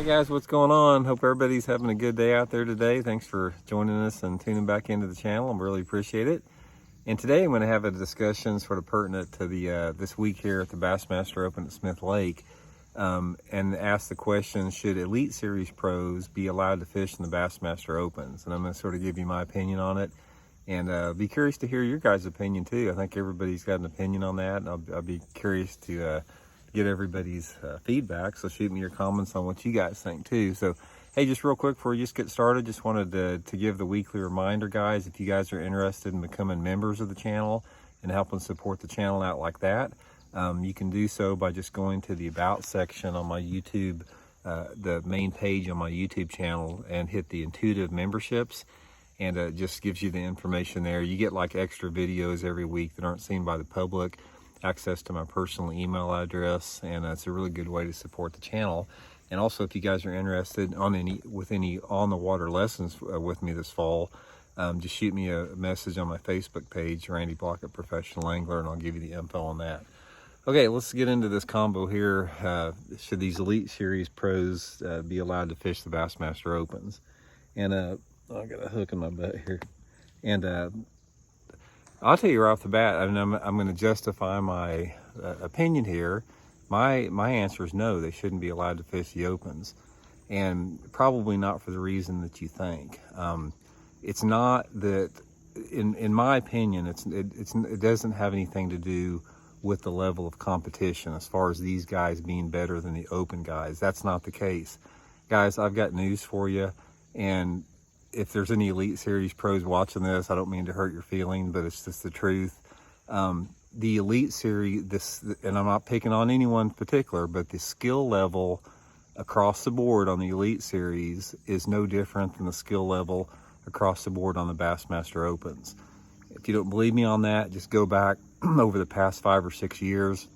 Hey guys, what's going on? Hope everybody's having a good day out there today. Thanks for joining us and tuning back into the channel. I really appreciate it. And today I'm going to have a discussion sort of pertinent to the this week here at the Bassmaster Open at Smith Lake, and ask the question: should Elite Series pros be allowed to fish in the Bassmaster Opens? And I'm going to sort of give you my opinion on it, and be curious to hear your guys' opinion too. I think everybody's got an opinion on that, and I'll be curious to get everybody's feedback. So shoot me your comments on what you guys think too. So hey, just real quick before we just get started, just wanted to give the weekly reminder, guys, if you guys are interested in becoming members of the channel and helping support the channel out like that, you can do so by just going to the About section on my YouTube, the main page on my YouTube channel, and hit the Intuitive Memberships, and it just gives you the information there. You get like extra videos every week that aren't seen by the public, access to my personal email address, and it's a really good way to support the channel. And also, if you guys are interested on any on the water lessons with me this fall, just shoot me a message on my Facebook page, Randy Blockett Professional Angler, and I'll give you the info on that. Okay, let's get into this combo here. Should these Elite Series pros be allowed to fish the Bassmaster Opens? And I got a hook in my butt here, and I'll tell you right off the bat, I mean, I'm going to justify my opinion here. My answer is no, they shouldn't be allowed to fish the Opens, and probably not for the reason that you think. It's not that, in my opinion, it doesn't have anything to do with the level of competition as far as these guys being better than the Open guys. That's not the case. Guys, I've got news for you, and if there's any Elite Series pros watching this, I don't mean to hurt your feelings, but it's just the truth. The Elite Series, and I'm not picking on anyone in particular, but the skill level across the board on the Elite Series is no different than the skill level across the board on the Bassmaster Opens. If you don't believe me on that, just go back over the past 5 or 6 years,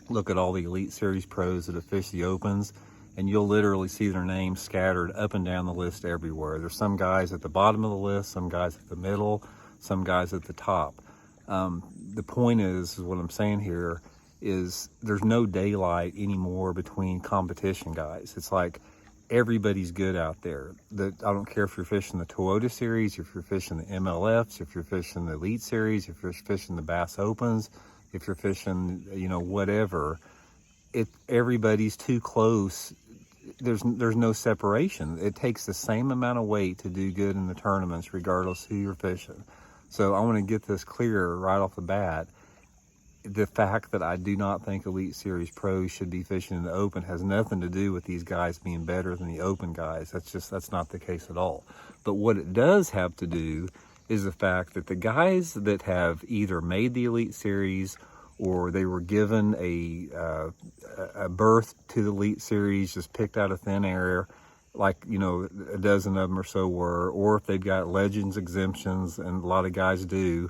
look at all the Elite Series pros that have fished the Opens, and you'll literally see their names scattered up and down the list everywhere. There's some guys at the bottom of the list, some guys at the middle, some guys at the top. The point is what I'm saying here is there's no daylight anymore between competition guys. It's like everybody's good out there. I don't care if you're fishing the Toyota Series, if you're fishing the MLFs, if you're fishing the Elite Series, if you're fishing the Bass Opens, if you're fishing, whatever. Everybody's too close. There's no separation. It takes the same amount of weight to do good in the tournaments, regardless who you're fishing. So I want to get this clear right off the bat. The fact that I do not think Elite Series pros should be fishing in the Open has nothing to do with these guys being better than the Open guys. That's not the case at all. But what it does have to do is the fact that the guys that have either made the Elite Series or they were given a berth to the Elite Series, just picked out of thin air, like, a dozen of them or so were, or if they've got Legends exemptions, and a lot of guys do,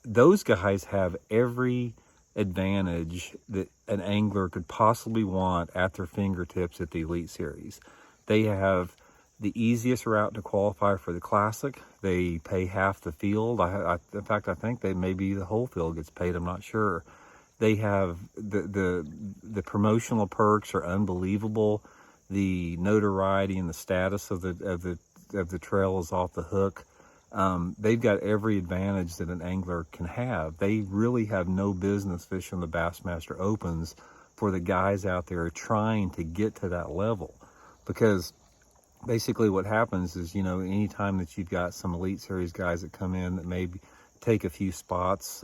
those guys have every advantage that an angler could possibly want at their fingertips at the Elite Series. They have the easiest route to qualify for the Classic. They pay half the field. In fact, I think maybe the whole field gets paid. I'm not sure. They have the promotional perks are unbelievable. The notoriety and the status of the trail is off the hook. They've got every advantage that an angler can have. They really have no business fishing the Bassmaster Opens for the guys out there trying to get to that level, because basically what happens is, anytime that you've got some Elite Series guys that come in that maybe take a few spots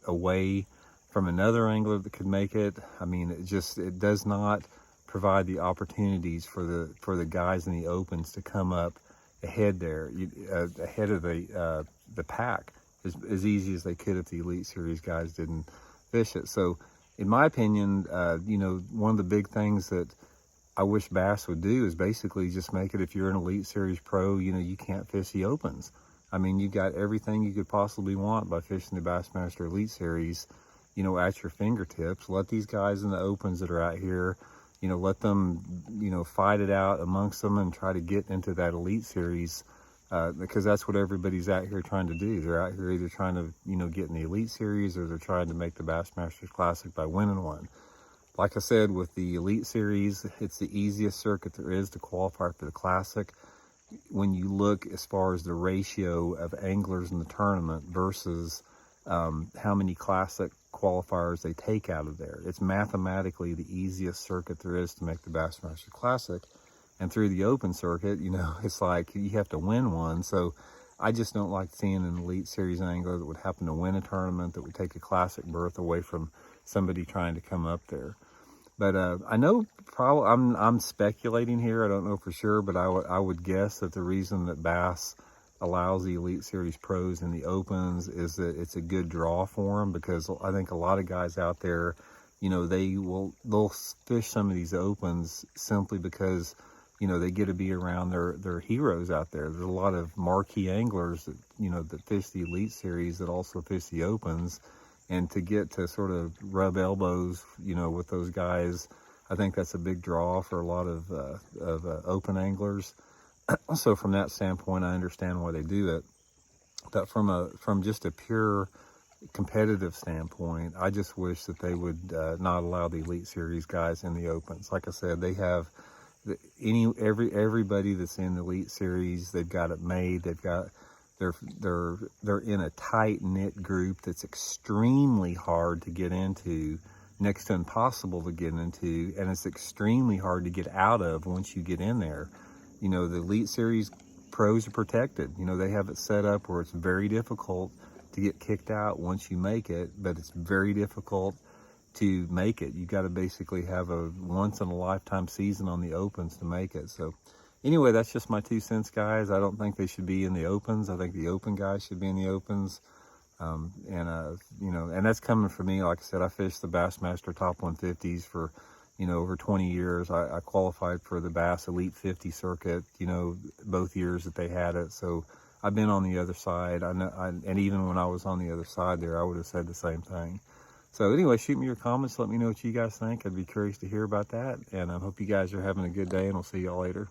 away from another angler that could make it, I mean, it does not provide the opportunities for the guys in the Opens to come up ahead there, ahead of the pack as easy as they could if the Elite Series guys didn't fish it. So in my opinion, one of the big things that I wish Bass would do is basically just make it, if you're an Elite Series pro, you can't fish the Opens. I mean, you've got everything you could possibly want by fishing the Bassmaster Elite Series, at your fingertips. Let these guys in the Opens that are out here, let them, fight it out amongst them and try to get into that Elite Series, because that's what everybody's out here trying to do. They're out here either trying to, get in the Elite Series, or they're trying to make the Bassmasters Classic by winning one. Like I said, with the Elite Series, it's the easiest circuit there is to qualify for the Classic. When you look as far as the ratio of anglers in the tournament versus how many Classic qualifiers they take out of there, it's mathematically the easiest circuit there is to make the Bassmaster Classic. And through the open circuit, you know, it's like you have to win one. So I just don't like seeing an Elite Series angler that would happen to win a tournament that would take a Classic berth away from somebody trying to come up there. But I know, probably, I'm speculating here. I don't know for sure, but I would guess that the reason that Bass allows the Elite Series pros in the opens is that it's a good draw for them, because I think a lot of guys out there, you know, they'll fish some of these opens simply because, you know, they get to be around their heroes out there. There's a lot of marquee anglers that, you know, that fish the Elite Series that also fish the opens. And to get to sort of rub elbows, you know, with those guys, I think that's a big draw for a lot of open anglers. So from that standpoint, I understand why they do it. But from just a pure competitive standpoint, I just wish that they would not allow the Elite Series guys in the opens. Like I said, they have everybody that's in the Elite Series, they've got it made. They've got they're in a tight-knit group that's extremely hard to get into, next to impossible to get into, and it's extremely hard to get out of once you get in there. You know, the Elite Series pros are protected. You know, they have it set up where it's very difficult to get kicked out once you make it, but it's very difficult to make it. You got to basically have a once-in-a-lifetime season on the opens to make it. So anyway, that's just my 2 cents, guys. I don't think they should be in the opens. I think the open guys should be in the opens. You know, and that's coming from me. Like I said, I fished the Bassmaster Top 150s for, you know, over 20 years. I qualified for the Bass Elite 50 circuit, you know, both years that they had it. So I've been on the other side. I know, and even when I was on the other side there, I would have said the same thing. So anyway, shoot me your comments. Let me know what you guys think. I'd be curious to hear about that. And I hope you guys are having a good day, and we'll see y'all later.